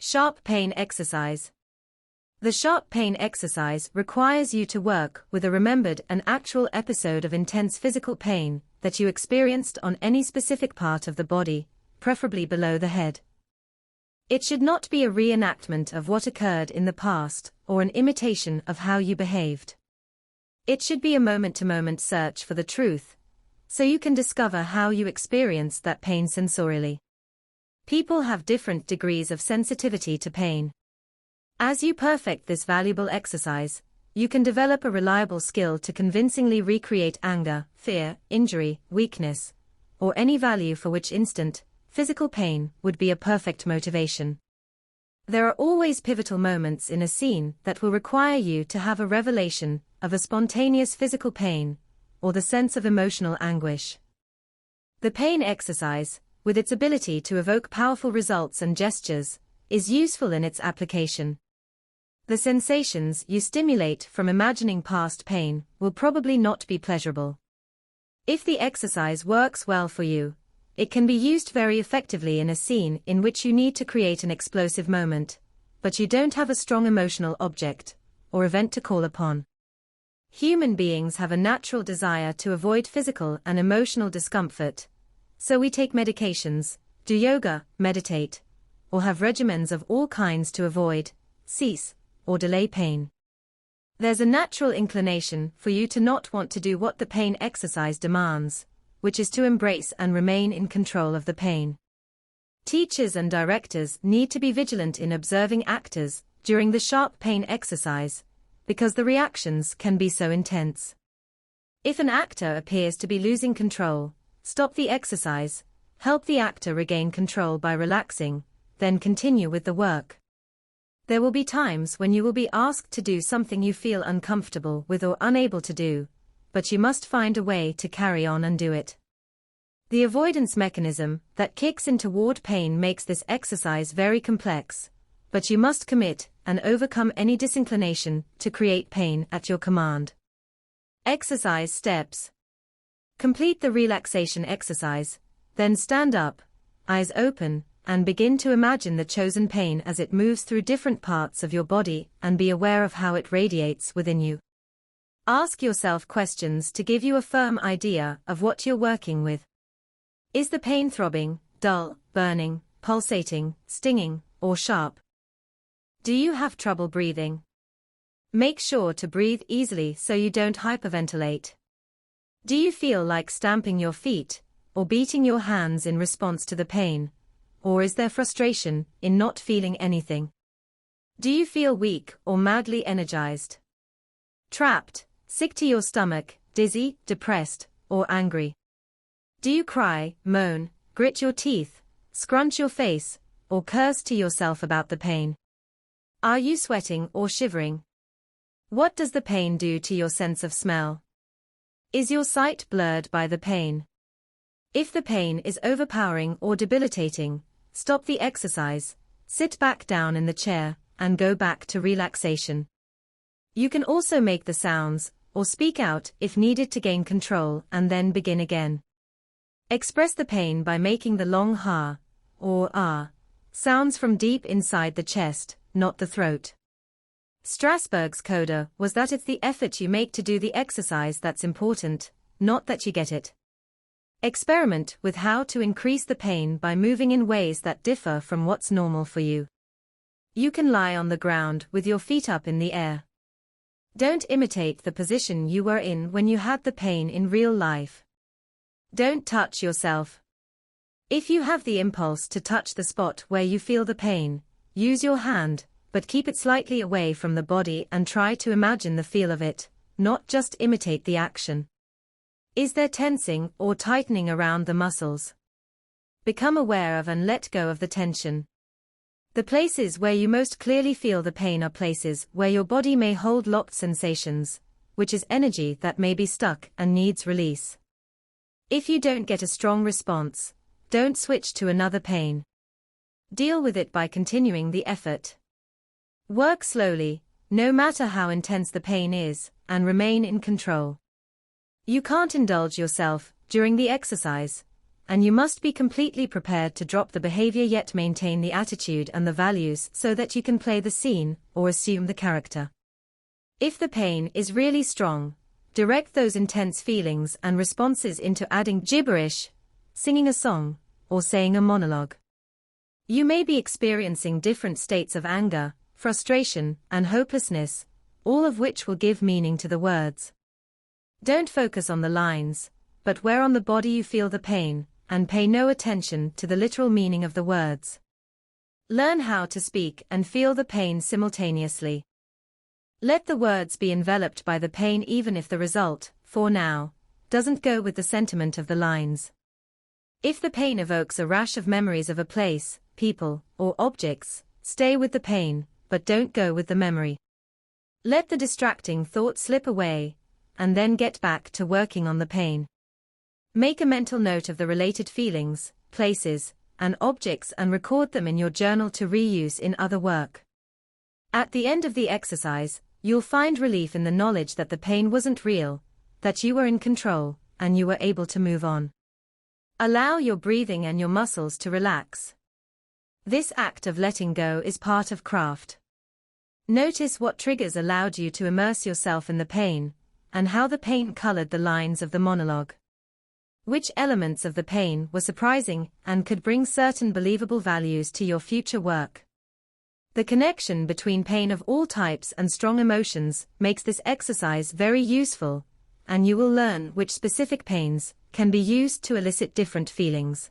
Sharp pain exercise. The sharp pain exercise requires you to work with a remembered and actual episode of intense physical pain that you experienced on any specific part of the body, preferably below the head. It should not be a reenactment of what occurred in the past or an imitation of how you behaved. It should be a moment-to-moment search for the truth, so you can discover how you experienced that pain sensorially. People have different degrees of sensitivity to pain. As you perfect this valuable exercise, you can develop a reliable skill to convincingly recreate anger, fear, injury, weakness, or any value for which instant, physical pain would be a perfect motivation. There are always pivotal moments in a scene that will require you to have a revelation of a spontaneous physical pain, or the sense of emotional anguish. The pain exercise, with its ability to evoke powerful results and gestures, is useful in its application. The sensations you stimulate from imagining past pain will probably not be pleasurable. If the exercise works well for you, it can be used very effectively in a scene in which you need to create an explosive moment, but you don't have a strong emotional object or event to call upon. Human beings have a natural desire to avoid physical and emotional discomfort, so we take medications, do yoga, meditate, or have regimens of all kinds to avoid, cease, or delay pain. There's a natural inclination for you to not want to do what the pain exercise demands, which is to embrace and remain in control of the pain. Teachers and directors need to be vigilant in observing actors during the sharp pain exercise, because the reactions can be so intense. If an actor appears to be losing control, stop the exercise, help the actor regain control by relaxing, then continue with the work. There will be times when you will be asked to do something you feel uncomfortable with or unable to do, but you must find a way to carry on and do it. The avoidance mechanism that kicks in toward pain makes this exercise very complex, but you must commit and overcome any disinclination to create pain at your command. Exercise steps. Complete the relaxation exercise, then stand up, eyes open, and begin to imagine the chosen pain as it moves through different parts of your body and be aware of how it radiates within you. Ask yourself questions to give you a firm idea of what you're working with. Is the pain throbbing, dull, burning, pulsating, stinging, or sharp? Do you have trouble breathing? Make sure to breathe easily so you don't hyperventilate. Do you feel like stamping your feet, or beating your hands in response to the pain? Or is there frustration in not feeling anything? Do you feel weak or madly energized? Trapped, sick to your stomach, dizzy, depressed, or angry? Do you cry, moan, grit your teeth, scrunch your face, or curse to yourself about the pain? Are you sweating or shivering? What does the pain do to your sense of smell? Is your sight blurred by the pain? If the pain is overpowering or debilitating, stop the exercise, sit back down in the chair, and go back to relaxation. You can also make the sounds, or speak out if needed to gain control and then begin again. Express the pain by making the long ha, or ah, sounds from deep inside the chest, not the throat. Strasberg's coda was that it's the effort you make to do the exercise that's important, not that you get it. Experiment with how to increase the pain by moving in ways that differ from what's normal for you. You can lie on the ground with your feet up in the air. Don't imitate the position you were in when you had the pain in real life. Don't touch yourself. If you have the impulse to touch the spot where you feel the pain, use your hand, but keep it slightly away from the body and try to imagine the feel of it, not just imitate the action. Is there tensing or tightening around the muscles? Become aware of and let go of the tension. The places where you most clearly feel the pain are places where your body may hold locked sensations, which is energy that may be stuck and needs release. If you don't get a strong response, don't switch to another pain. Deal with it by continuing the effort. Work slowly, no matter how intense the pain is, and remain in control. You can't indulge yourself during the exercise, and you must be completely prepared to drop the behavior yet maintain the attitude and the values so that you can play the scene or assume the character. If the pain is really strong, direct those intense feelings and responses into adding gibberish, singing a song, or saying a monologue. You may be experiencing different states of anger, frustration, and hopelessness, all of which will give meaning to the words. Don't focus on the lines, but where on the body you feel the pain, and pay no attention to the literal meaning of the words. Learn how to speak and feel the pain simultaneously. Let the words be enveloped by the pain even if the result, for now, doesn't go with the sentiment of the lines. If the pain evokes a rash of memories of a place, people, or objects, stay with the pain, but don't go with the memory. Let the distracting thought slip away, and then get back to working on the pain. Make a mental note of the related feelings, places, and objects and record them in your journal to reuse in other work. At the end of the exercise, you'll find relief in the knowledge that the pain wasn't real, that you were in control, and you were able to move on. Allow your breathing and your muscles to relax. This act of letting go is part of craft. Notice what triggers allowed you to immerse yourself in the pain, and how the pain colored the lines of the monologue. Which elements of the pain were surprising and could bring certain believable values to your future work. The connection between pain of all types and strong emotions makes this exercise very useful, and you will learn which specific pains can be used to elicit different feelings.